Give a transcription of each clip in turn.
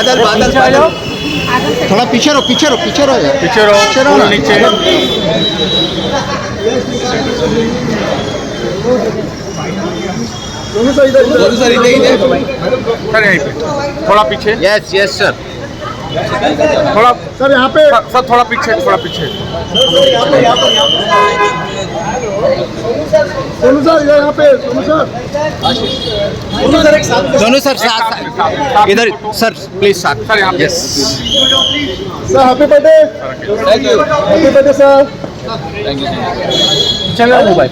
बादल बादल बादल थोड़ा पीछे रहो यार पीछे रहो ना नीचे सर इधर सर यहीं पे थोड़ा पीछे यस सर थोड़ा सर यहाँ पे सर थोड़ा पीछे सोनू सर यहाँ पे सोनू सर साथ इधर सर प्लीज साथ सर यहाँ पे yes sir happy birthday thank you happy birthday sir thank you चलो मोबाइल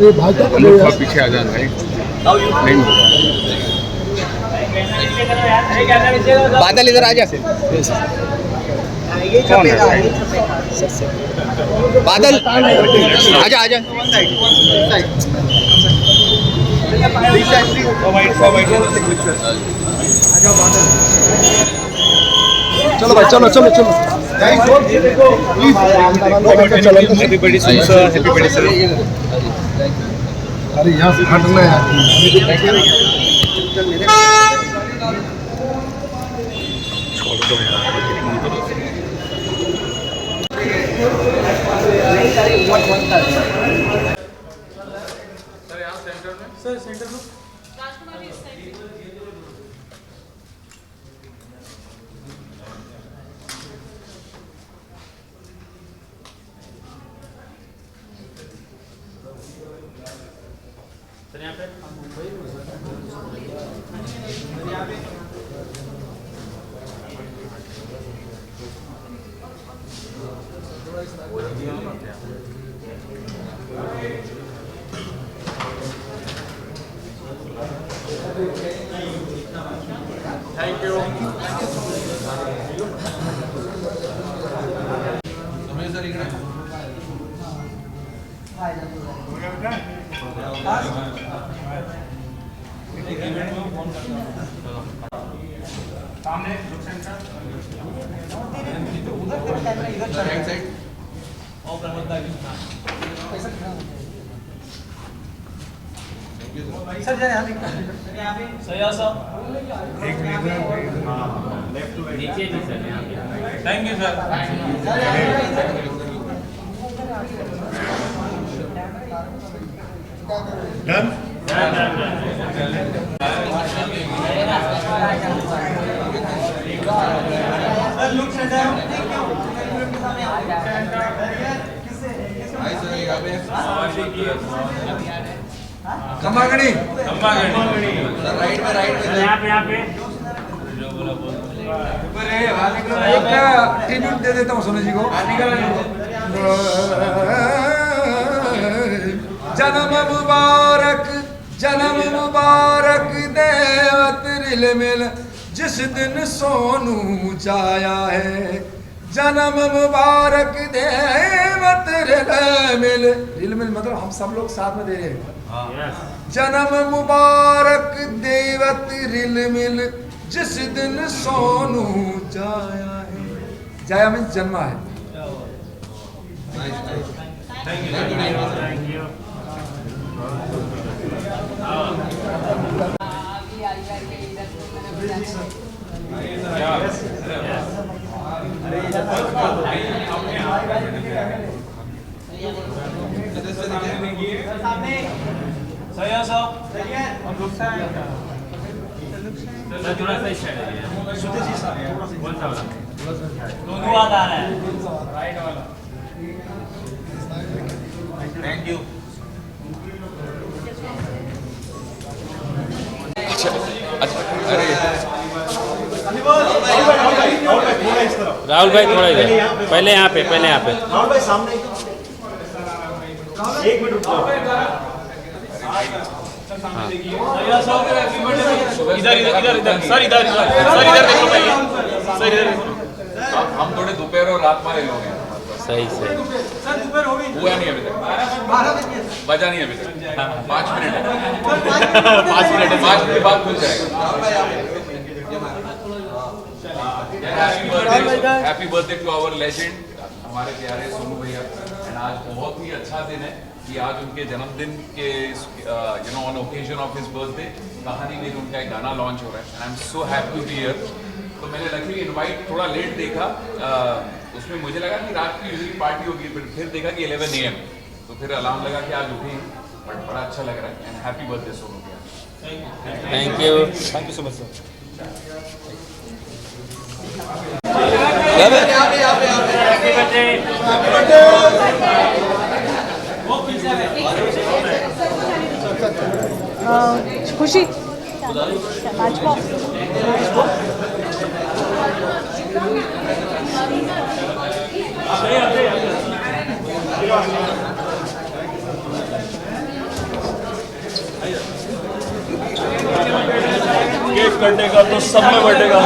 ये भाई का थोड़ा पीछे आ जाना भाई नहीं बादल इधर आ जा कौन है बादल आजा चलो भाई चलो happy birthday sir happy birthday sir अरे यहाँ से हटना है छोड़ दो यार सर सेंटर में थैंक यू सामने सर नीचे जी sir thank you sir done खम्बागड़ी राइट में यहाँ पे जो बोला एक ट्रिब्यूट दे देता हूँ सोनू जी को जन्म मुबारक देवत रिल मिल जिस दिन सोनू जाया है जन्म मुबारक देवत रिल मिल मतलब हम सब लोग साथ में दे रहे हैं जन्म मुबारक देवत रिल मिल जिस दिन सोनू जाया है जाया में जन्मा है थोड़ा सा दोनों आ रहा है राइट वाला थैंक यू राहुल भाई थोड़ा इधर पहले यहाँ पे राहुल भाई सामने एक मिनट हम थोड़े दोपहर और रात में लोग हैं सही हुआ नहीं अभी तक बजा नहीं अभी तक 5 मिनट है 5 मिनट के बाद खुल जाएगा happy birthday to our legend हमारे प्यारे सोनू भैया एंड आज बहुत ही अच्छा दिन है कि आज उनके जन्मदिन के on occasion of his birthday कहानी में उनका एक गाना लॉन्च हो रहा है, I am so happy to here. तो मैंने लकीली इनवाइट थोड़ा लेट देखा, उसमें मुझे लगा कि रात की यूजली पार्टी होगी, फिर देखा कि 11 AM, तो फिर अलार्म लगा कि आज उठे, बट बड़ा अच्छा लग रहा है एंड हैप्पी बर्थडे सोनू भैया। Thank you so much sir. खुशी केक कटेगा तो सब में बटेगा।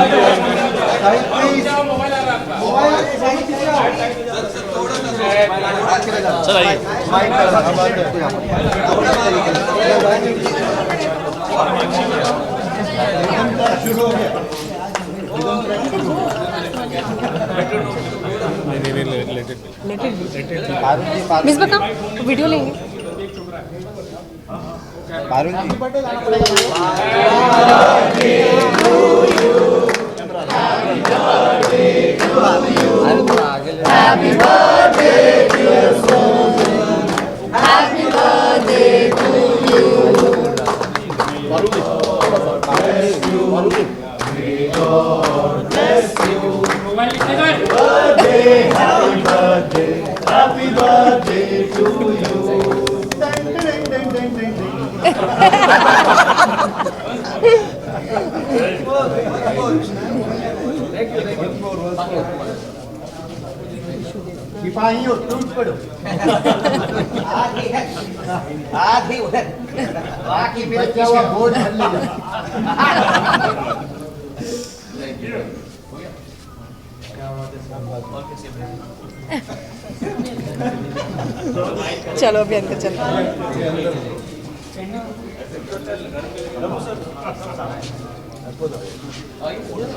सर आइए। मिस बता वीडियो लेंगे। Happy birthday, dear Sonu. Happy birthday to you. May God bless you. Happy birthday to you. सिपाहियों टूट पड़ो। आधी उधर बाकी बच्चा हुआ बोझ भर लेगा। चलो अभी अंदर चलो।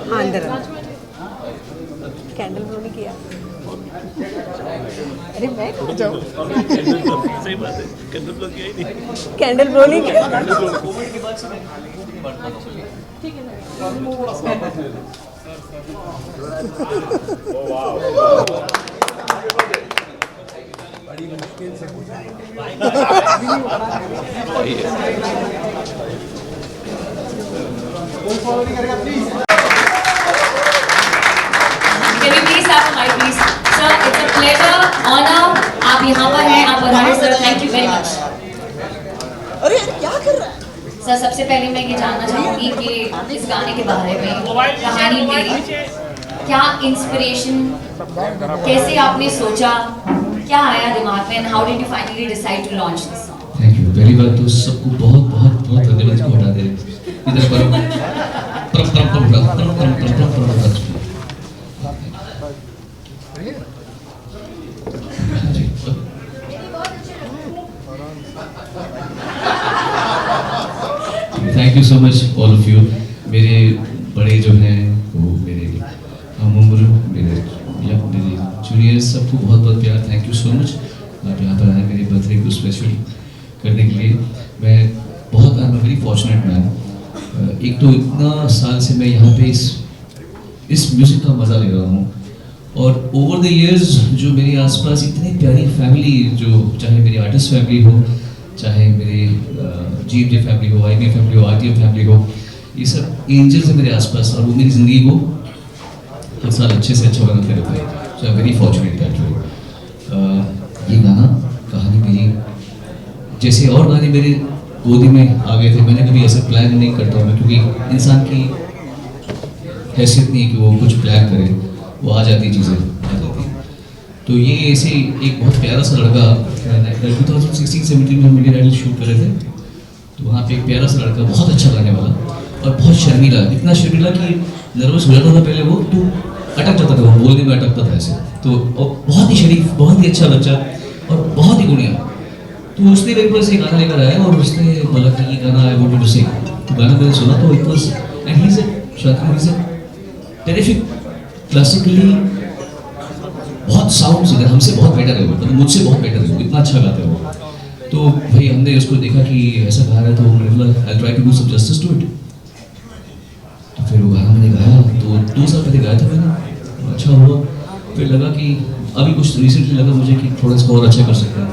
हाँ अंदर कैंडल ब्लो नहीं किया। अरे मैं कहाँ जाऊँ? सही बात है, कैंडल ब्लो किया ही नहीं। कैंडल ब्लो नहीं किया। ठीक है बड़ी मुश्किल से Can we please have a mic, please? Sir, it's a pleasure, honor. आप यहाँ पर हैं, आप पधारे sir, thank you very much. अरे क्या कर रहा है? सर सबसे पहले मैं ये जानना चाहूँगी कि इस गाने के बारे में कहानी मेरी क्या इंस्पिरेशन, कैसे आपने सोचा, क्या आया दिमाग में, and how did you finally decide to launch this song? Thank you. पहली बात तो सबको बहुत बहुत बहुत धन्यवाद को हटा दे इधर पर thank you so much all of you. मेरे बड़े जो हैं वो मेरे हम उम्र मेरे जूनियर्स सबको बहुत बहुत प्यार, थैंक यू सो मच। आप यहाँ पर आए मेरे बर्थडे को स्पेशल करने के लिए। मैं बहुत आई एम वेरी फॉर्चुनेट मैन। एक तो इतना साल से मैं यहाँ पे इस म्यूज़िक का मज़ा ले रहा हूँ, और ओवर द इयर्स जो मेरे आसपास इतनी प्यारी फैमिली, जो चाहे मेरी आर्टिस्ट फैमिली हो, चाहे मेरी GMJ फैमिली हो, IB फैमिली हो, RTM फैमिली हो, ये सब एंजल्स हैं मेरे आसपास, और वो मेरी ज़िंदगी को हर साल अच्छे से अच्छा बनाते रहते हैं। So I am very fortunate that way. ये गाना कहानी मेरी, जैसे और गाने मेरे गोदी में आ गए थे, मैंने कभी ऐसा प्लान नहीं करता हूँ मैं, क्योंकि इंसान की हैसियत नहीं है कि वो कुछ प्लान करे, वो आ जाती चीज़ें आ जाती। तो ये ऐसे एक बहुत प्यारा सा लड़का 2016-17 में हम इंडियन आइडल शूट कर रहे थे, तो वहाँ पे एक प्यारा सा लड़का बहुत अच्छा गाने वाला और बहुत शर्मीला, इतना शर्मीला कि नर्वस हो जाता था पहले वो, तो अटक जाता था, वो बोलने में अटकता था ऐसे। तो बहुत ही शरीफ, बहुत ही अच्छा बच्चा और बहुत ही गुणिया। तो उसने मेरे पास एक गाना लेकर आया और उसने बोला कि ये गाना आई वांट टू सिंग। तो गाना मैंने सुना तो it was and he is a terrific classically, बहुत साउंड सिंगर, हमसे बहुत बेटर है वो, मतलब मुझसे बहुत बेटर है वो, इतना अच्छा गाता है वो। तो भाई हमने उसको देखा कि ऐसा गा रहा है तो हमने बोला I try to do some justice to it. तो फिर वो गाना मैंने गाया, तो 2 साल पहले गाया था मैंने, अच्छा हुआ। फिर लगा कि अभी कुछ रिसेंटली लगा मुझे कि थोड़ा सा और अच्छा कर सकता है,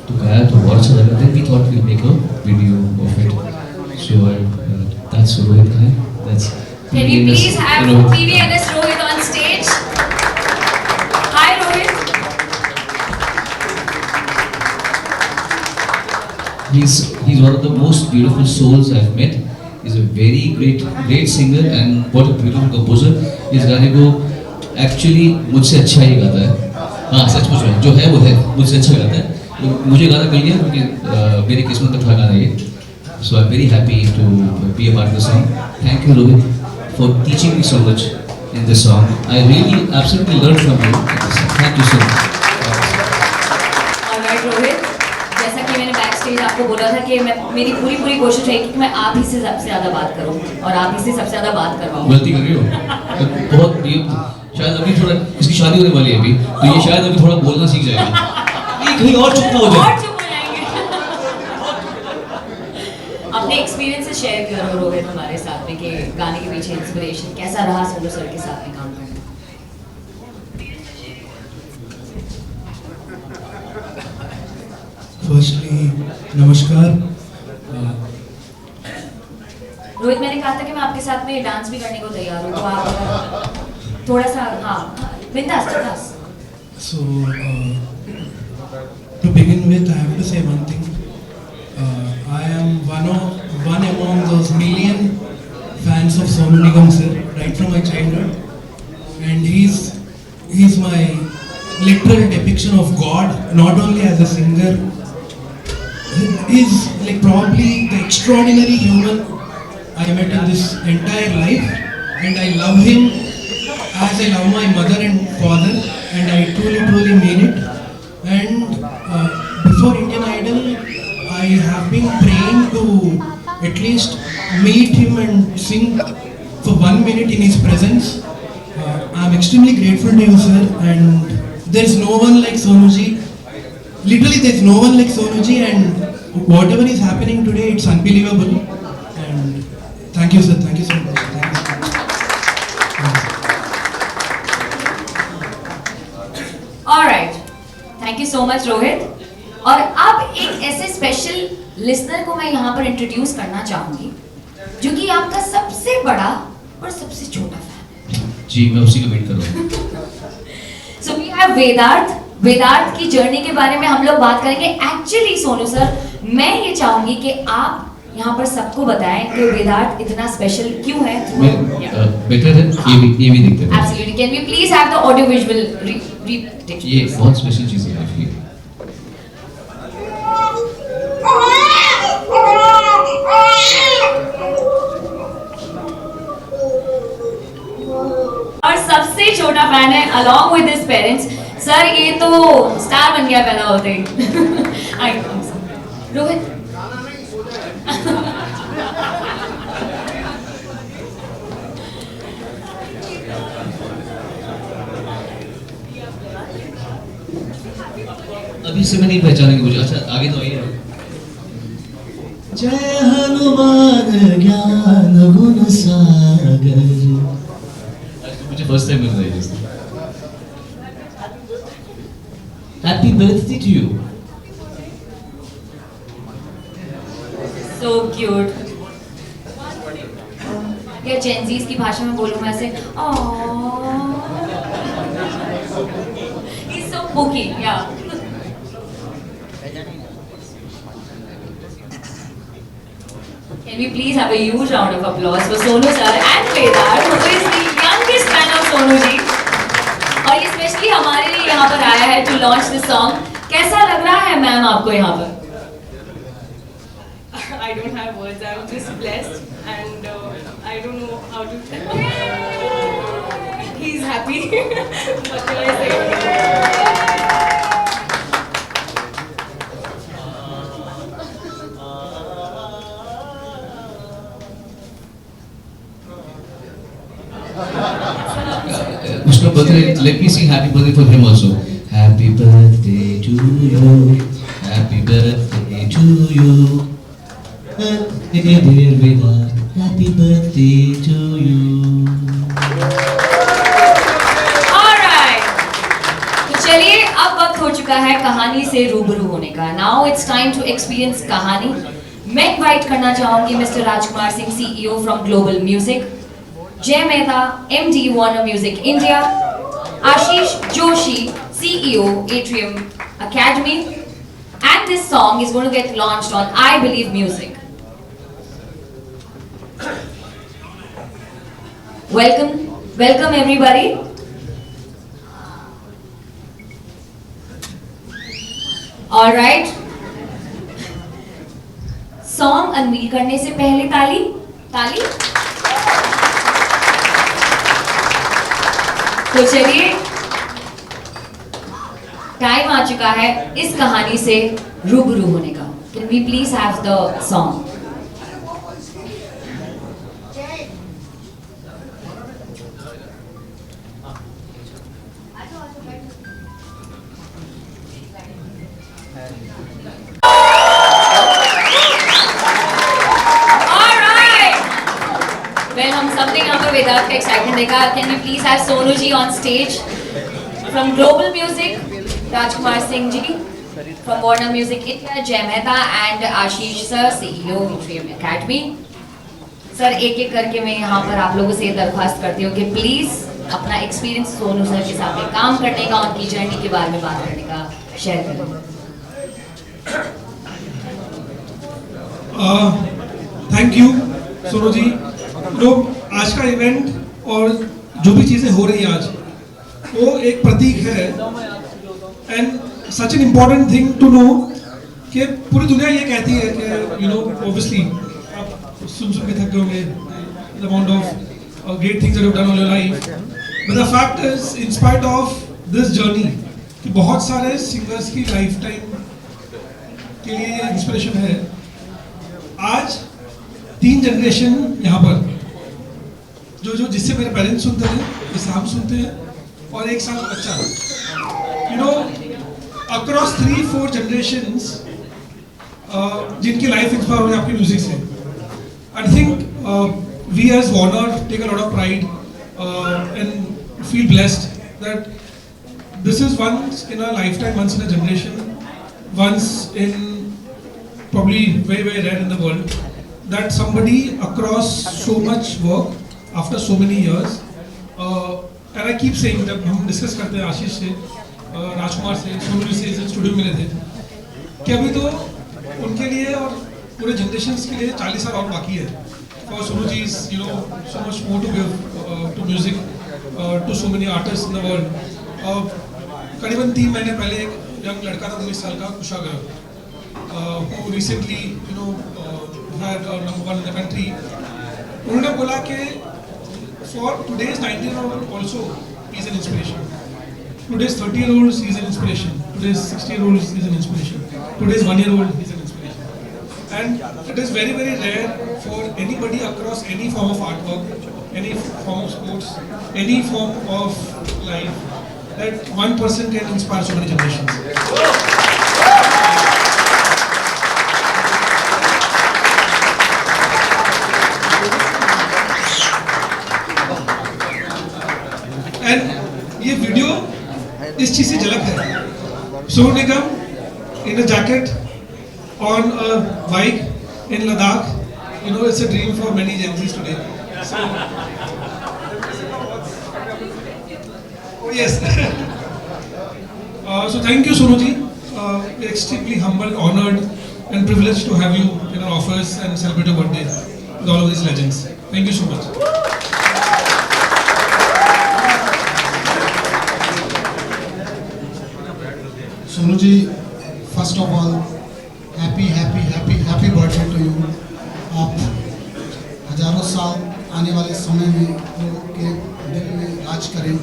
तो गाया तो बहुत अच्छा लगा। Then we thought we make a video of it. So that's Rohit है, that's Can we please have PVNS Rohit on stage? Hi Rohit. He's one of the most beautiful souls I've met. He's a very great singer and what a beautiful composer. इस गाने को actually मुझसे अच्छा ही गाता है। हाँ सचमुच में जो है वो है, मुझसे अच्छा गाता है। तो मुझे गाना मिल गया क्योंकि मेरी किस्मत का था गाना ये। So I'm very happy to be a part of the song. Thank you Rohit for teaching me so much in this song. I really absolutely learned from you. Thank you so much. Alright Rohit, जैसा कि मैंने back stage आपको बोला था कि मेरी पूरी कोशिश रहेगी कि मैं आप ही से सबसे ज़्यादा बात करूं और आप ही से सबसे ज़्यादा बात करवाऊं। गलती कर रही हो बहुत। ये शायद अभी थोड़ा इसकी शादी होने वाली है अभी, तो ये शायद अभी थोड़ा बोलना सीख जाएगा, ये कहीं और चुप ना हो जाए। अपने एक्सपीरियंसेस शेयर करो रोहित हमारे साथ में कि गाने के पीछे इंस्पिरेशन कैसा रहा सोनू सर के साथ में काम करना। फर्स्टली नमस्कार। रोहित मैंने कहा था कि मैं आपके साथ में डांस भी करने को तैयार हूँ, तो आप थोड़ा सा हाँ बिंदास। So to begin with, I have to say one thing. I am one among those million fans of Sonu Nigam sir right from my childhood, and he's my literal depiction of God, not only as a singer. He's like probably the extraordinary human I met in this entire life, and I love him as I love my mother and father, and I truly mean it. And before Indian Idol, I have been praying to at least meet him and sing for 1 minute in his presence. I'm extremely grateful to you, sir, and there's no one like Sonuji. Literally, there's no one like Sonuji, and whatever is happening today, it's unbelievable. And thank you, sir. Thank you so much. Alright, thank you so much Rohit. और अब एक ऐसे special listener को मैं यहाँ पर introduce करना चाहूंगी जो कि आपका सबसे बड़ा और सबसे छोटा फैन है। जी मैं उसी का वेट कर रहा हूँ। So we have वेदार्थ की जर्नी के बारे में हम लोग बात करेंगे। एक्चुअली सोनू सर, मैं ये चाहूंगी कि आप यहाँ पर सबको बताएं कि वेदार्थ इतना स्पेशल क्यों है। बेटर है ये भी देखते हैं। Absolutely. Can we please have the audio visual representation? ये बहुत स्पेशल चीज़ है आपकी। और सबसे छोटा फैन है along with his parents। Sir ये तो स्टार बन गया पैदा होते ही। रोहित अभी से मैं नहीं पहचानेंगे मुझे। अच्छा आगे तो आइए। जय हनुमान ज्ञान गुण सागर। मुझे फर्स्ट टाइम मिल रहा है। Happy birthday to you. so cute। या जेनजीज की भाषा में बोलूं मैं ऐसे he's so spooky, yeah। Can we please have a huge round of applause for Sonu sir and Vedarth, who is the youngest fan of Sonu ji, और ये specially हमारे लिए यहाँ पर आया है to launch this song। कैसा लग रहा है मैम आपको यहाँ पर? I don't have words. I'm just blessed, and I don't know how to. He's happy. What can I say? उसका birthday, let me sing happy birthday for him also. Happy birthday to you. Happy birthday to you. Birthday dear Vedant, happy birthday to you. Alright. तो चलिए अब वक्त हो चुका है कहानी से रूबरू होने का. Now it's time to experience कहानी. मैं इनवाइट करना चाहूंगी mister Rajkumar Singh, CEO from Global Music, जय Mehta, MD Warner Music India, Ashish Joshi, CEO Atrium Academy, and this song is going to get launched on I Believe Music. Welcome everybody. All right. Song unveil करने से पहले ताली. तो चलिए time आ चुका है इस कहानी से रूबरू होने का. Can we please have the song. Well, हम सबने यहाँ पे वेदांत का एक्साइटमेंट देखा. Can we please have Sonu ji on stage from Global Music, Rajkumar Singh ji from Warner Music India, जय Mehta and Ashish sir, CEO Atrium Academy. Sir एक एक करके मैं यहाँ पर आप लोगों से दरख्वास्त करती हूँ कि प्लीज अपना एक्सपीरियंस सोनू सर के साथ में काम करने का, उनकी जर्नी के बारे में बात करने का शेयर करें. Thank you Sonu ji. लोग आज का इवेंट और जो भी चीज़ें हो रही है आज, वो एक प्रतीक है and such an important thing to know कि पूरी दुनिया ये कहती है कि यू नो ऑब्वियसली आप सुन के थक गए होंगे the amount of great things that you have done all your life, but the fact is in spite of this journey कि बहुत सारे सिंगर्स की लाइफ टाइम के लिए इंस्पिरेशन है. आज 3 जनरेशन यहाँ पर जो जिससे मेरे पेरेंट्स सुनते हैं, जिससे हम सुनते हैं, और 1 साल का बच्चा, यू नो अक्रॉस 3-4 जनरेशंस जिनकी लाइफ इंस्पायर हो रही है आपकी म्यूजिक से. I think we as Warner take a lot of pride and feel blessed that this is once in a life time, once in a generation, once in probably very rare in the world that somebody across so much work after so many years, and I keep saying that हम discuss करते हैं आशीष से, राजकुमार से, सोनू जी से studio में थे कि अभी तो उनके लिए और पूरे जनरेशन्स के लिए 40 साल और बाकी है. For Sonu ji is you know so much more to give to music, to so many artists in the world. करीबन 3 महीने पहले एक यंग लड़का था 19 साल का, Kushagra, who recently you know had number 1 in the country. उन्होंने बोला कि for today's 19-year-old also he is an inspiration. Today's 30-year-old he is an inspiration. Today's 60-year-old he is an inspiration. Today's 1-year-old he is an inspiration. And it is very rare for anybody across any form of artwork, any form of sports, any form of life, that one person can inspire so many generations. And ये video इस चीज से झलक है. Sonu Nigam in a jacket on a bike in Ladakh, you know it's a dream for many Gen Zs today. Yes. So thank you, Sonu ji. We're extremely humbled, honored, and privileged to have you in our office and celebrate your birthday with all of these legends. Thank you so much. Sonu ji, first of all, happy birthday to you. आप हजारों साल आने वाले समय में लोगों के दिल में राज करें.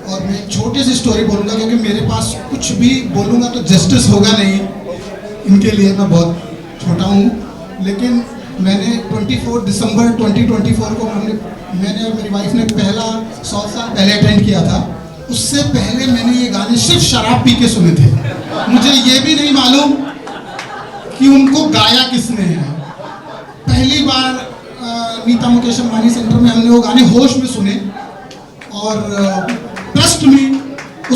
और मैं एक छोटी सी स्टोरी बोलूँगा क्योंकि मेरे पास कुछ भी बोलूँगा तो जस्टिस होगा नहीं इनके लिए. मैं बहुत छोटा हूँ, लेकिन मैंने 24 दिसंबर 2024 को मैंने और मेरी वाइफ ने पहला 100 साल पहले अटेंड किया था. उससे पहले मैंने ये गाने सिर्फ शराब पी के सुने थे. मुझे ये भी नहीं मालूम कि उनको गाया किसने है। पहली बार नीता मुकेश अंबानी सेंटर में हमने वो गाने होश में सुने और ट्रस्ट में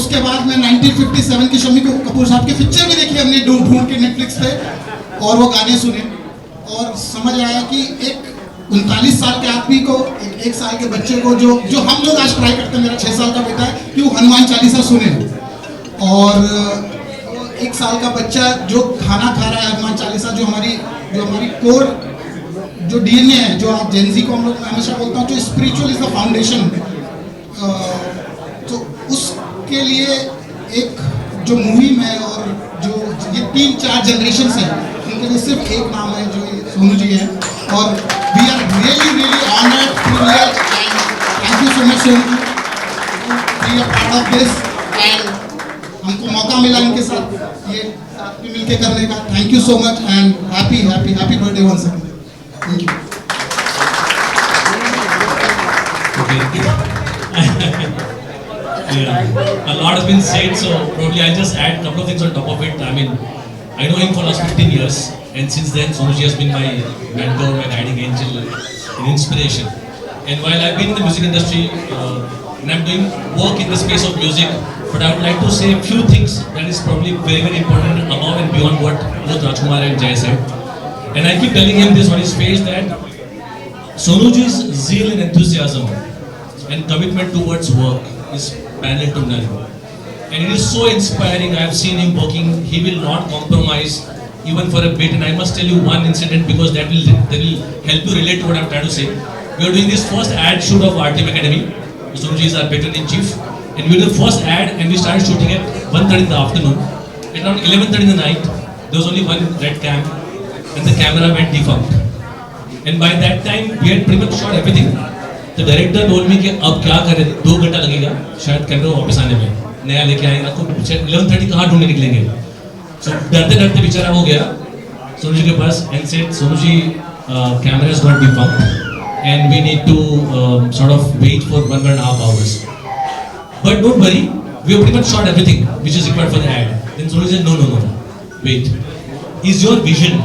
उसके बाद में 1957 की शम्मी कपूर साहब की पिक्चर भी देखी हमने ढूंढ के नेटफ्लिक्स पे और वो गाने सुने और समझ आया कि एक 39 साल के आदमी को एक साल के बच्चे को जो हम लोग आज ट्राई करते हैं, मेरा 6 साल का बेटा है कि वो हनुमान चालीसा सुने और 1 साल का बच्चा जो खाना खा रहा है हनुमान चालीसा जो हमारी कोर जो डीएनए है, जो आप जेनजी को हम लोग हमेशा बोलता हूँ, जो स्पिरिचुअल इज द फाउंडेशन, तो उसके लिए एक जो मुहिम है और जो ये 3-4 जनरेशन है उनके लिए सिर्फ एक नाम है जो ये सोनू जी है और we are really honoured, privilege and thank you so much Sonu ji be a part of this and हमको मौका मिला इनके साथ ये साथ में मिलके करने का। Thank you so much and happy birthday once again. Thank you. Yeah. A lot has been said, so probably I'll just add a couple of things on top of it. I mean, I know him for last 15 years, and since then, Sonuji has been my mentor, my guiding angel, an inspiration. And while I've been in the music industry, and I'm doing work in the space of music, but I would like to say a few things that is probably very important above and beyond what both Rajkumar and Jay said. And I keep telling him this on his face that Sonuji's zeal and enthusiasm and commitment towards work is parallel to none. And it is so inspiring. I have seen him working. He will not compromise even for a bit. And I must tell you one incident because that will help you relate to what I am trying to say. We are doing this first ad shoot of RTM Academy. Sonuji is our patron in chief. And we did the first ad and we started shooting at 1:30 in the afternoon. At around 11:30 in the night, there was only one red cam and the camera went defunct. And by that time, we had pretty much shot everything. The director told me कि अब क्या करें, 2 घंटा लगेगा शायद camera वापस आने में, नया लेके आएगा तो 11:30 कहाँ ढूंढने निकलेंगे। So डरते डरते बेचारा हो गया सोनू जी के पास and said Sonu ji camera has got defunct and we need to sort of wait for 1.5 hours. But don't worry, we have pretty much shot everything which is required for the ad. Then Sonuji said no, wait. Is your vision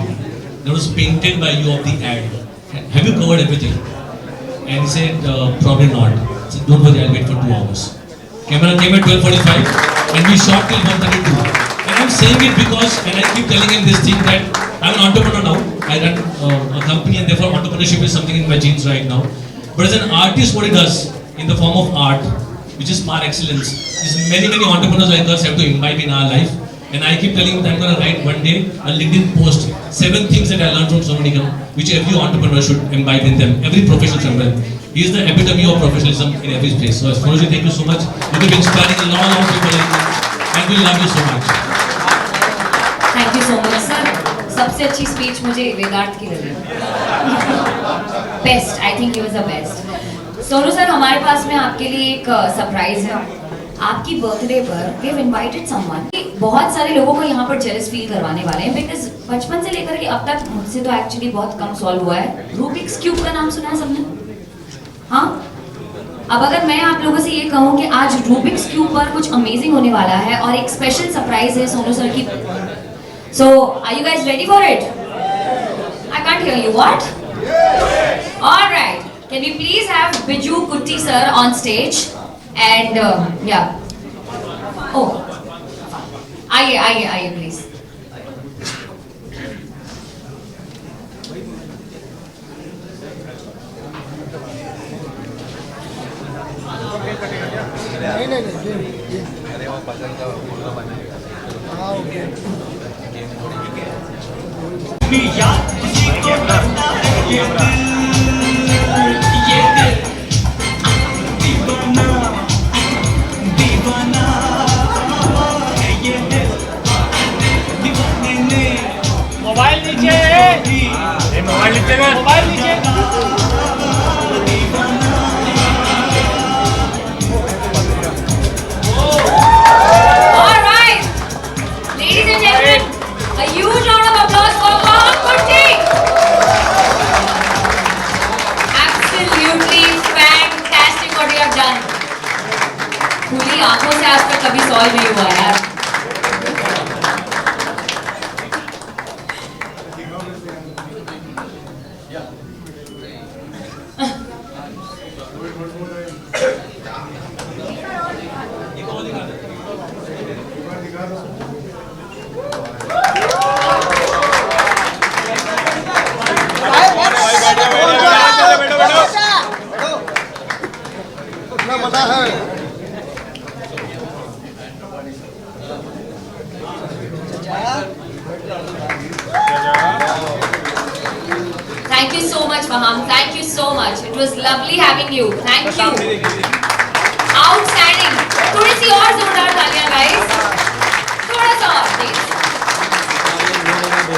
that was painted by you of the ad, have you covered everything? And he said, probably not. I said, don't worry, I'll wait for 2 hours. Camera came at 12:45 and we shot till 1:32. And I'm saying it because, and I keep telling him this thing that I'm an entrepreneur now. I run a company and therefore entrepreneurship is something in my genes right now. But as an artist, what he does in the form of art, which is par excellence, is many entrepreneurs like us have to imbibe in our life. And I keep telling him that I'm going to write one day a LinkedIn post, 7 things that I learned from Sonu Nigam, which every entrepreneur should imbibe in them, every professional should imbibe. He is the epitome of professionalism in every place. So Sonuji, thank you so much. You have been inspiring a lot of people and we love you so much. Thank you so much, sir. सबसे अच्छी speech मुझे वेदांत की लगी। Best, I think he was the best. Sonu sir, हमारे पास में आपके लिए एक सरप्राइज है। आपकी बर्थडे पर वी हैव इनवाइटेड समवन। बहुत सारे लोगों को यहाँ पर जेलस फील करवाने वाले हैं बिकॉज बचपन से लेकर के अब तक मुझसे तो एक्चुअली बहुत कम सॉल्व हुआ है। रूबिक्स क्यूब का नाम सुना है सबने? हाँ, अब अगर मैं आप लोगों से ये कहूँ कि आज रूबिक्स क्यूब पर कुछ अमेजिंग होने वाला है और एक स्पेशल सरप्राइज है सोनू सर की। So are you guys ready for it? I can't hear you. What? Alright, can we please have Biju Kutty sir on stage? And yeah. Oh, आइए please. अरे वो पसंद का पूरा बना। हाँ ओके। मोबाइल नीचे, मोबाइल नीचे, मोबाइल नीचे। All right, ladies and gentlemen, a huge round of applause for Pawan Kurti. Absolutely fantastic what you have done. खुली आंखों से आज तक कभी सॉल्व नहीं हुआ यार। ऐसा है। Thank you so much, Maham. Thank you so much. It was lovely having you. Thank you. Outstanding. थोड़ी सी और जोरदार तालियां guys. थोड़ा सा और please.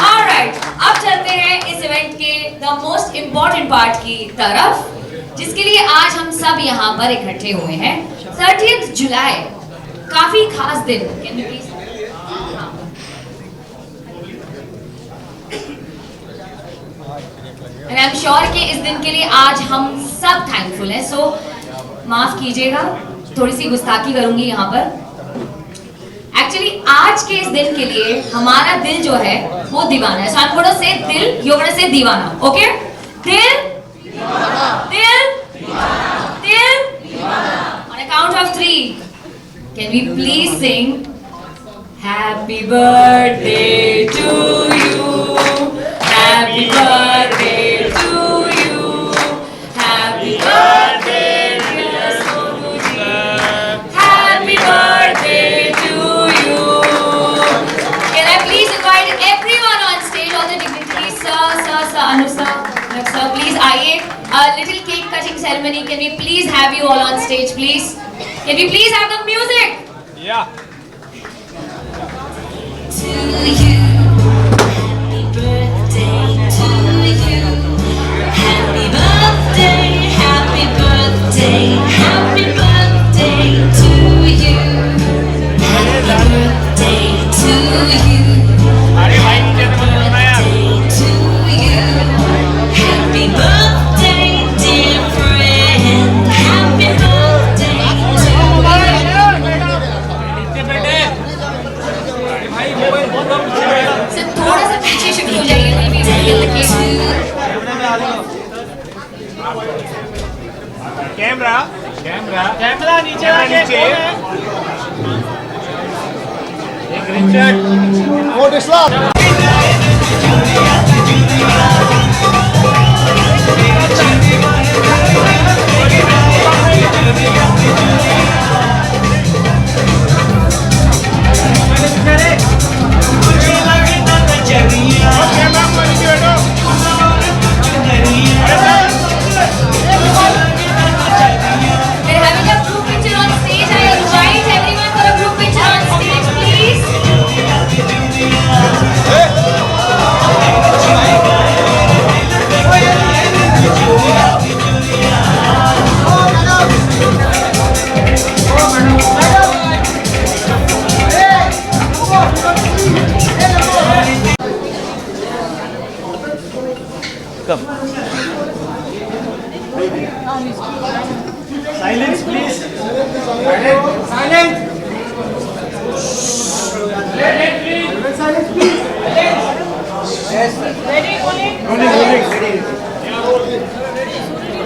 Alright. अब चलते हैं इस इवेंट के the most important part की तरफ, जिसके लिए आज हम सब यहाँ पर इकट्ठे हुए हैं। 30th जुलाई, काफी खास दिन। Can you please? And I'm sure कि इस दिन के लिए आज हम सब थैंकफुल हैं। So माफ कीजिएगा, थोड़ी सी गुस्ताखी करूंगी यहाँ पर। Actually आज के इस दिन के लिए हमारा दिल जो है वो दीवाना है। So I'm gonna say दिल, you're gonna say दीवाना, okay? दिल, दिल, दिल. On a count of 3, can we please sing Happy birthday to you, Happy birthday to you, Happy birthday dear Sonuji, Happy birthday to you. Can I please invite everyone on stage, all the dignitaries, sir, Anu sir, please आइए. A little cake cutting ceremony. Can we please have you all on stage, please? Can we please have the music? Yeah. To you, happy birthday to you, happy birthday, happy birthday, happy birthday to you, happy birthday to you, happy birthday to you, happy birthday dear friend, happy birthday to you. So थोड़ा सा पीछे shift हो जाइए, maybe we'll get the cake. Camera नीचे नीचे। एक Richard. What is love? We're having a group picture on stage. I invite everyone for a group picture on stage, please. Silence, please. Silence. Silence, please. Ready, rolling.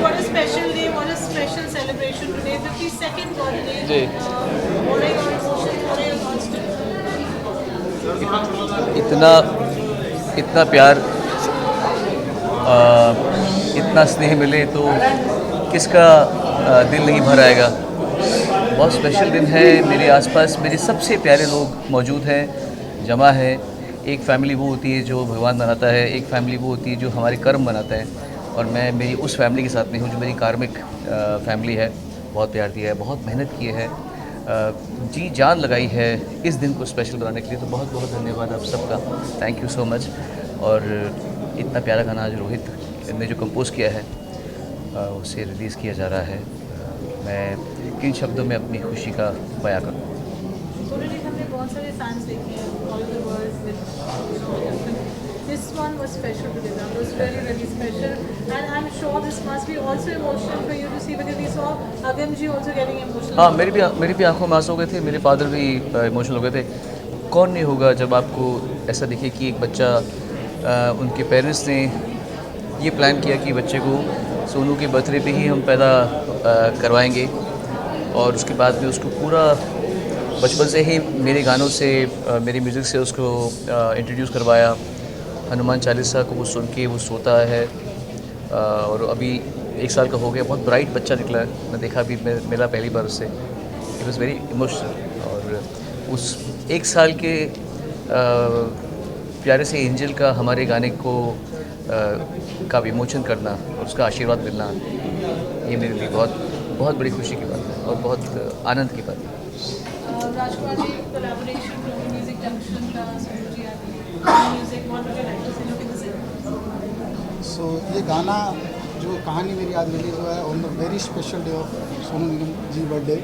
What a special day, what a special celebration today, 52nd birthday. जी। What are your emotions, what are your thoughts today? इतना प्यार, इतना स्नेह मिले तो किसका दिल नहीं भर आएगा। बहुत स्पेशल दिन है। मेरे आसपास मेरे सबसे प्यारे लोग मौजूद हैं, जमा है। एक फैमिली वो होती है जो भगवान बनाता है, एक फैमिली वो होती है जो हमारे कर्म बनाता है, और मैं मेरी उस फैमिली के साथ में हूँ जो मेरी कार्मिक फैमिली है। बहुत प्यार दिया है, बहुत मेहनत की है, जी जान लगाई है इस दिन को स्पेशल बनाने के लिए। तो बहुत बहुत धन्यवाद आप सबका, थैंक यू सो मच। और इतना प्यारा गाना आज रोहित ने जो कंपोज़ किया है उसे रिलीज़ किया जा रहा है। मैं किन शब्दों में अपनी खुशी का बयां करूँ। हमने बहुत सारे फैंस देखे हैं all over the world. This one was special to them. It was really really special, and I'm sure this must be also emotional for you to see, because we saw Agam ji also getting emotional. हाँ, मेरी भी आंखों में आंसू हो गए थे, मेरे फादर भी इमोशनल हो गए थे। कौन नहीं होगा जब आपको ऐसा दिखे कि एक बच्चा, उनके पेरेंट्स ने ये प्लान किया कि बच्चे को सोनू के बर्थडे पे ही हम पैदा करवाएंगे, और उसके बाद में उसको पूरा बचपन से ही मेरे गानों से, मेरी म्यूज़िक से उसको इंट्रोड्यूस करवाया। हनुमान चालीसा को वो सुन के वो सोता है, और अभी 1 साल का हो गया, बहुत ब्राइट बच्चा निकला है। मैं देखा भी, मिला पहली बार उससे, इट वॉज़ वेरी इमोशनल। और उस 1 साल के प्यारे से एंजल का हमारे गाने को का विमोचन करना और उसका आशीर्वाद मिलना, ये मेरे लिए बहुत बहुत बड़ी खुशी की बात है और बहुत आनंद की बात है। Rajkumar ji, collaboration Global Music Junction का सोनू जी आते हैं, music what would you like to say? Look at this. So ये गाना जो कहानी मेरी आज रिलीज़ हुआ है on the very special day of Sonu Nigam ji birthday.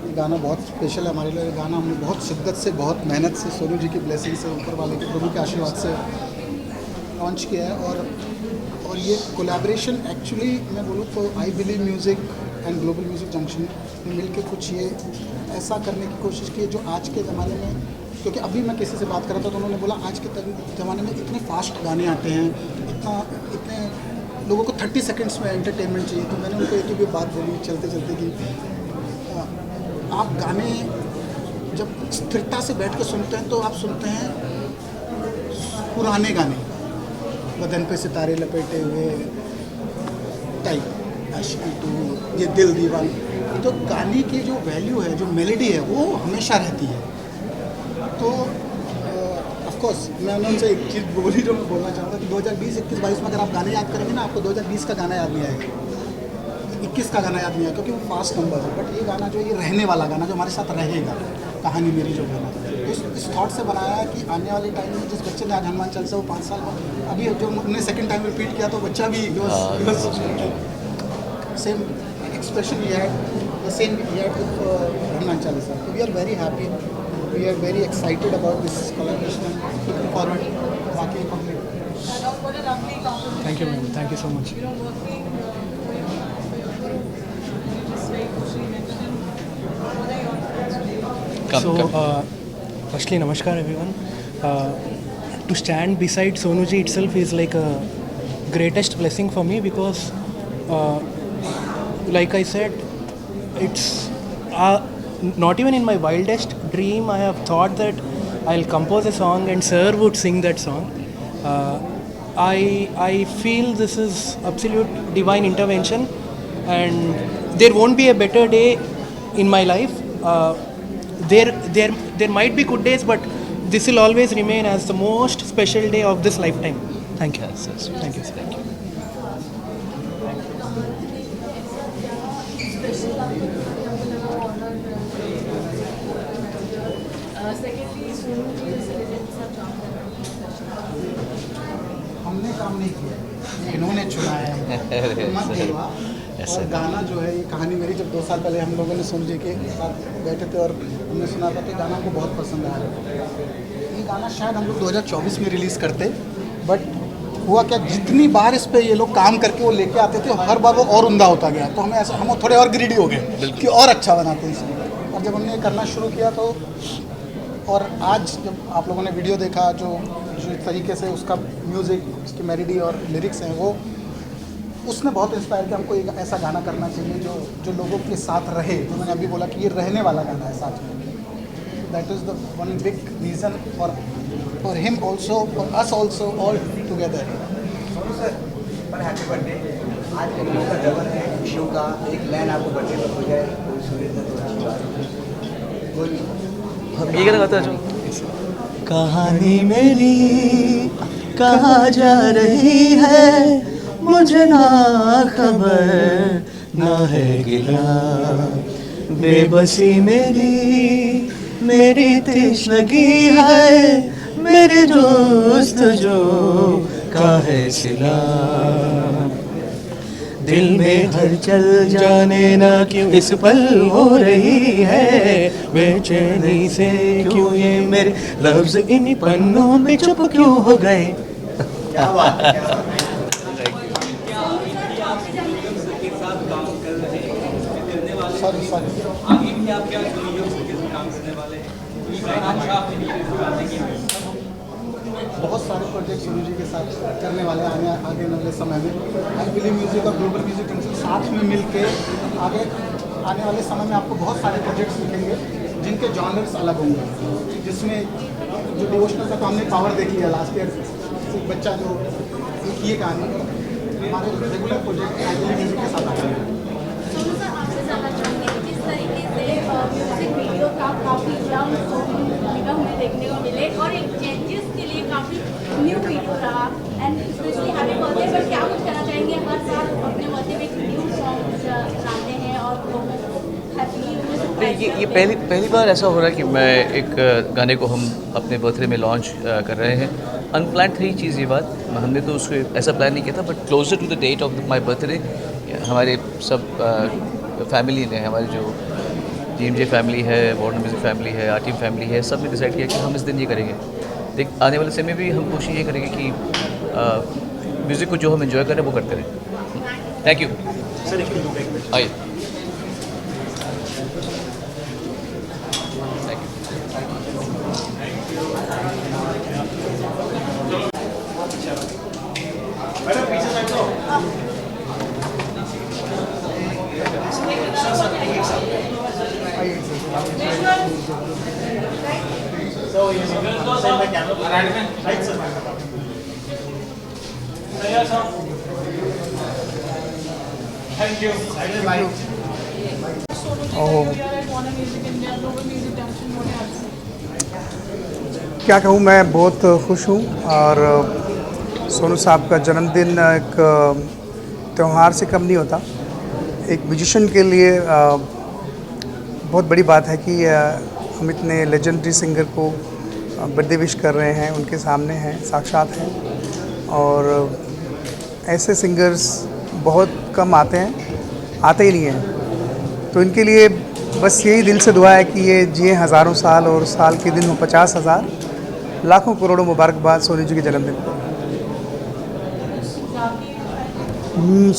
ये गाना बहुत स्पेशल है हमारे लिए। ये गाना हमने बहुत शिद्दत से, बहुत मेहनत से, सोनू जी की ब्लेसिंग से, ऊपर वाले के प्रभु के आशीर्वाद से लॉन्च किया है। और ये कोलैबोरेशन एक्चुअली मैं बोलूँ तो I believe music and global music junction ने मिल के कुछ ये ऐसा करने की कोशिश की है जो आज के ज़माने में, क्योंकि अभी मैं किसी से बात कर रहा था तो उन्होंने बोला आज के ज़माने में इतने फास्ट गाने आते हैं, इतने लोगों को 30 सेकंड्स में एंटरटेनमेंट चाहिए। तो मैंने उनको एक ही बात बोली चलते चलते कि आप गाने जब स्थिरता से बैठ के सुनते हैं तो आप सुनते हैं पुराने गाने, बदन पे सितारे लपेटे हुए टाइप, आशिकी टू, ये दिल दीवान। तो गाने की जो वैल्यू है, जो मेलोडी है, वो हमेशा रहती है। तो ऑफ कोर्स मैंने उनसे एक चीज़ बोली जो मैं बोलना चाहूँगा कि 2020, 21, 22 में अगर आप गाने याद करेंगे ना, आपको 2020 का गाना याद नहीं आएगा, 21 का गाना याद नहीं आएगा, क्योंकि वो फास्ट नंबर है। बट ये गाना जो, ये रहने वाला गाना जो हमारे साथ रहेगा, कहानी मेरी जो गाना, तो इस थॉट से बनाया है कि आने वाले टाइम में जिस बच्चे ने आज हनुमान चालीसा वो 5 साल में, अभी जो उन्होंने सेकंड टाइम रिपीट किया तो बच्चा भी सेम एक्सप्रेशन ही है, द सेम ही है विद हनुमान चालीसा। तो we are very happy, we are very excited about this collaboration, looking forward बाकी complete. Thank you, ma'am. Thank you so much. So, firstly, namaskar everyone. To stand beside Sonu ji itself is like a greatest blessing for me because, like I said, it's not even in my wildest dream I have thought that I'll compose a song and sir would sing that song. I feel this is absolute divine intervention, and there won't be a better day in my life. There might be good days, but this will always remain as the most special day of this lifetime. Thank you. Thank you. Thank you. हमने काम नहीं किया, इन्होंने चुना है। मत देवा। और गाना जो है, ये कहानी मेरी जब 2 साल पहले हम लोगों ने सोनू जी के साथ बैठे थे और हमने सुना था, तो गाना हमको बहुत पसंद आया। ये गाना शायद हम लोग 2024 में रिलीज़ करते, बट हुआ क्या, जितनी बार इस पर ये लोग काम करके वो लेके आते थे, हर बार वो और उम्दा होता गया। तो हमें ऐसा, हम थोड़े और ग्रीडी हो गए कि और अच्छा बनाते हैं इसमें। और जब हमने करना शुरू किया तो, और आज जब आप लोगों ने वीडियो देखा, जो तरीके से उसका म्यूज़िक, उसकी मेलोडी और लिरिक्स हैं, वो उसने बहुत इंस्पायर किया हमको। एक ऐसा गाना करना चाहिए जो लोगों के साथ रहे, जो मैंने अभी बोला कि ये रहने वाला गाना है साथ में। That is the one big reason for him also, for us also, all together. पर हैप्पी बर्थडे। आज का डबल है खुशियों का, एक लाइन आपको बर्थडे पर हो जाए, कोई सूर्य ये गाना गाता है जो कहानी मेरी कहाँ जा रही है, मुझे ना खबर ना है गिला, बेबसी मेरी तृष्णगी है, मेरे दोस्त जो का है सिला, दिल में हलचल जाने ना क्यों इस पल हो रही है, बेचैनी से क्यों ये मेरे लफ्ज़ इन पन्नों में चुप क्यों हो गए। क्या बात है। आगे भी आप क्या काम करने वाले हैं? बहुत सारे प्रोजेक्ट सोनू जी के साथ करने वाले हैं आगे वाले समय में। आई बिलीव म्यूजिक और ग्लोबल म्यूजिक जंक्शन साथ में मिलके आगे आने वाले समय में आपको बहुत सारे प्रोजेक्ट्स दिखेंगे जिनके जॉनर्स अलग होंगे, जिसमें जो डिवोशनल का तो हमने पावर देख लिया लास्ट ईयर, बच्चा जो एक ये कहानी हमारे रेगुलर प्रोजेक्ट टाइटल म्यूजिक के साथ आते हैं। सोनू सर, आपसे जानना चाहूँगी किस तरीके से म्यूजिक वीडियो का काफ़ी यंग सोनू निगम में देखने को मिले और एक जजेस के लिए काफ़ी न्यू वीडियो रहा एंड स्पेशली हैप्पी बर्थडे पर क्या कुछ कहना चाहेंगे? हर साल अपने बर्थडे में एक न्यू सॉन्ग लाते हैं और लोगों को ये पहली बार ऐसा हो रहा है कि मैं एक गाने को हम अपने बर्थडे में लॉन्च कर रहे हैं। अनप्लान थी चीज़ ये बात, हमने तो उसको ऐसा प्लान नहीं किया था, but closer to the date of my birthday हमारे सब फैमिली ने, हमारी जो GMJ फैमिली है, वार्नर म्यूजिक फैमिली है, आरटीएम फैमिली है, सब ने डिसाइड किया कि हम इस दिन ये करेंगे। देख आने वाले समय में भी हम कोशिश ये करेंगे कि म्यूज़िक को जो हम एंजॉय करें वो करते रहें। Thank you sir. आइए Thank you. क्या कहूँ, मैं बहुत खुश हूँ और सोनू साहब का जन्मदिन एक त्यौहार से कम नहीं होता। एक म्यूजिशियन के लिए बहुत बड़ी बात है कि हम इतने लेजेंडरी सिंगर को बर्थडे विश कर रहे हैं, उनके सामने हैं, साक्षात हैं, और ऐसे सिंगर्स बहुत कम आते ही नहीं हैं। तो इनके लिए बस यही दिल से दुआ है कि ये जिए हज़ारों साल और साल के दिन हो 50,000, लाखों करोड़ों मुबारकबाद सोनू जी के जन्मदिन पर।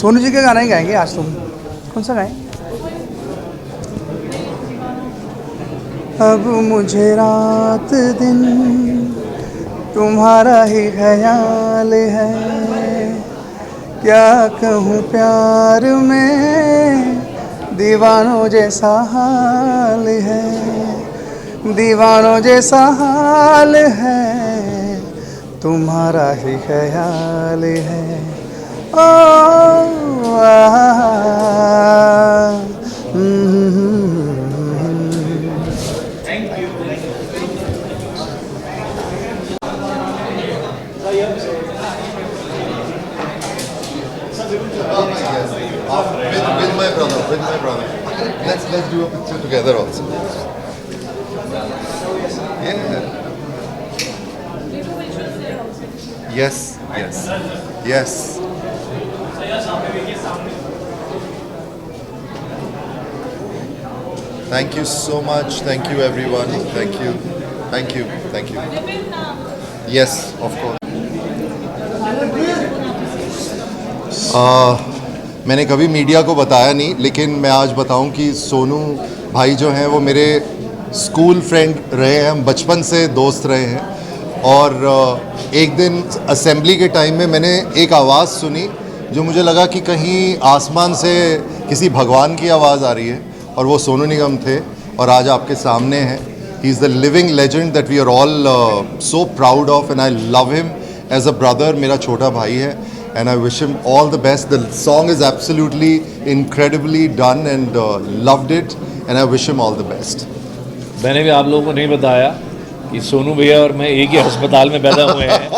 सोनू जी का गाना ही गाएंगे आज। तुम कौन सा गाएं? अब मुझे रात दिन तुम्हारा ही ख्याल है, क्या कहूँ प्यार में दीवानों जैसा हाल है, दीवानों जैसा हाल है, तुम्हारा ही ख्याल है। ओ with my brother. Let's do a picture together also. Yeah. Yes. Thank you so much. Thank you everyone. Thank you. Yes, of course. मैंने कभी मीडिया को बताया नहीं, लेकिन मैं आज बताऊं कि सोनू भाई जो हैं वो मेरे स्कूल फ्रेंड रहे हैं, हम बचपन से दोस्त रहे हैं। और एक दिन असेंबली के टाइम में मैंने एक आवाज़ सुनी जो मुझे लगा कि कहीं आसमान से किसी भगवान की आवाज़ आ रही है, और वो सोनू निगम थे, और आज आपके सामने हैं। He is the living legend that we are all so proud of, and I love him as a brother. मेरा छोटा भाई है, and I wish him all the best. The song is absolutely incredibly done and loved it, and I wish him all the best. मैंने भी आप लोगों को नहीं बताया कि सोनू भैया और मैं एक ही अस्पताल में पैदा हुए हैं।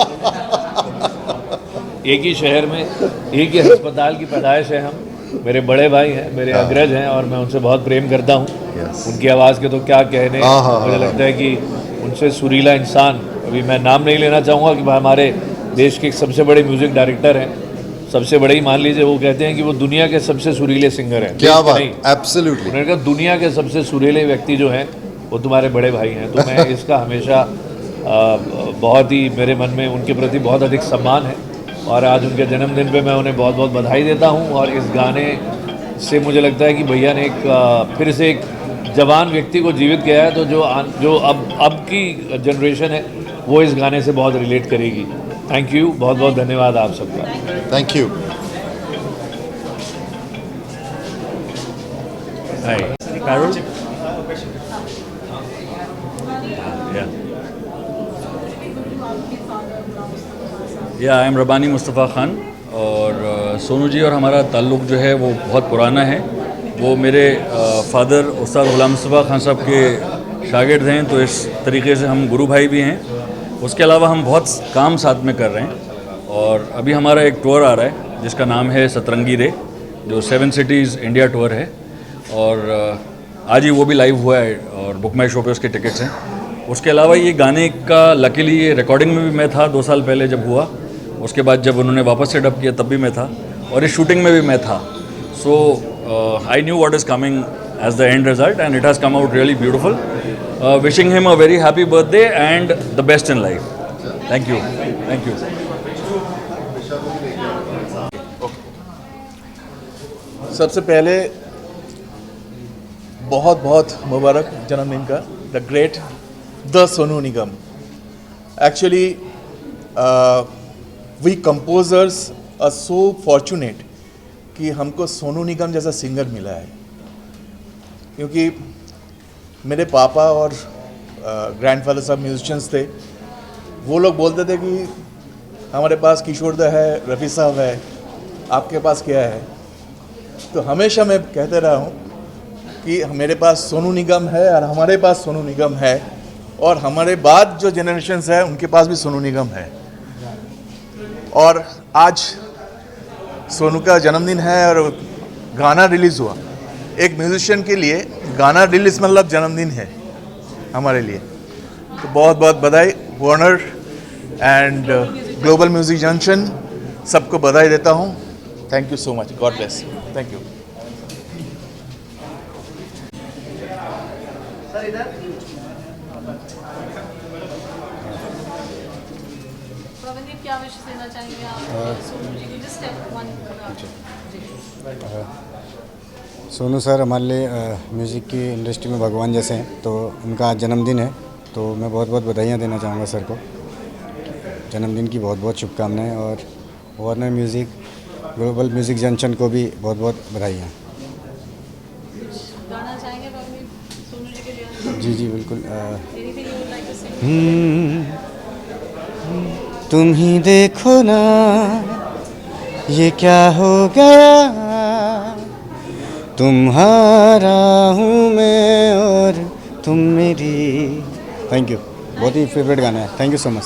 एक ही शहर में एक ही अस्पताल की पैदाइश है हम। मेरे बड़े भाई हैं, मेरे अग्रज हैं, और मैं उनसे बहुत प्रेम करता हूँ। उनकी आवाज़ के तो क्या कहने, मुझे लगता है कि उनसे सुरीला इंसान, अभी मैं नाम नहीं लेना चाहूँगा कि हमारे देश के सबसे बड़े म्यूजिक डायरेक्टर हैं, सबसे बड़े ही मान लीजिए, वो कहते हैं कि वो दुनिया के सबसे सुरीले सिंगर हैं। क्या बात, एब्सोल्युटली। उन्होंने कहा दुनिया के सबसे सुरीले व्यक्ति जो हैं वो तुम्हारे बड़े भाई हैं। तो मैं इसका हमेशा बहुत ही मेरे मन में उनके प्रति बहुत अधिक सम्मान है, और आज उनके जन्मदिन पे मैं उन्हें बहुत बहुत बधाई देता हूँ। और इस गाने से मुझे लगता है कि भैया ने एक फिर से एक जवान व्यक्ति को जीवित किया है, तो जो अब की जनरेशन है वो इस गाने से बहुत रिलेट करेगी। थैंक यू, बहुत बहुत धन्यवाद आप सबका। Thank you. Hi Carol? Yeah, I am Rabbani Mustafa Khan, और सोनू जी और हमारा ताल्लुक़ जो है वो बहुत पुराना है। वो मेरे फादर उस्ताद गुलाम मुस्तफ़ा खान साहब के शागिर्द हैं, तो इस तरीके से हम गुरु भाई भी हैं। उसके अलावा हम बहुत काम साथ में कर रहे हैं और अभी हमारा एक टूर आ रहा है जिसका नाम है सतरंगी रे, जो 7 सिटीज़ इंडिया टूर है और आज ही वो भी लाइव हुआ है और बुक माई शो पे उसके टिकट्स हैं। उसके अलावा ये गाने का लकीली ये रिकॉर्डिंग में भी मैं था 2 साल पहले जब हुआ, उसके बाद जब उन्होंने वापस से डब किया तब भी मैं था और इस शूटिंग में भी मैं था। So I knew what is coming as the end result and it has come out really beautiful. Wishing him a very happy birthday and the best in life. Thank you, thank you. सबसे पहले बहुत बहुत मुबारक जन्मदिन का the great the Sonu Nigam. Actually we composers are so fortunate कि हमको सोनू निगम जैसा सिंगर मिला है, क्योंकि मेरे पापा और ग्रैंडफादर साहब म्यूजिशियंस थे। वो लोग बोलते थे कि हमारे पास किशोर दा है, रफ़ी साहब है, आपके पास क्या है। तो हमेशा मैं कहते रहा हूँ कि मेरे पास सोनू निगम है और हमारे पास सोनू निगम है और हमारे बाद जो जनरेशन्स है उनके पास भी सोनू निगम है। और आज सोनू का जन्मदिन है और गाना रिलीज़ हुआ। एक म्यूजिशियन के लिए गाना रिलीज़ मतलब जन्मदिन है हमारे लिए। तो बहुत बहुत बधाई Warner and global music junction, सबको बधाई देता हूँ। Thank you so much, God bless, thank you. Praveen, क्या विश देना चाहेंगे आप सोनू जी की? Just step 1। सोनू सर हमारे लिए म्यूज़िक की इंडस्ट्री में भगवान जैसे हैं, तो उनका आज जन्मदिन है, तो मैं बहुत बहुत बधाइयाँ देना चाहूँगा सर को। जन्मदिन की बहुत बहुत शुभकामनाएं और Warner music global music junction को भी बहुत बहुत बधाइयाँ। गाना चाहेंगे प्रवीण सोनू जी के लिए? जी जी बिल्कुल। Anything you would like to sing? तुम ही देखो ना ये क्या हो गया, तुम्हारा हूँ मैं और तुम मेरी। थैंक यू, बहुत ही फेवरेट गाना है। Thank you so much.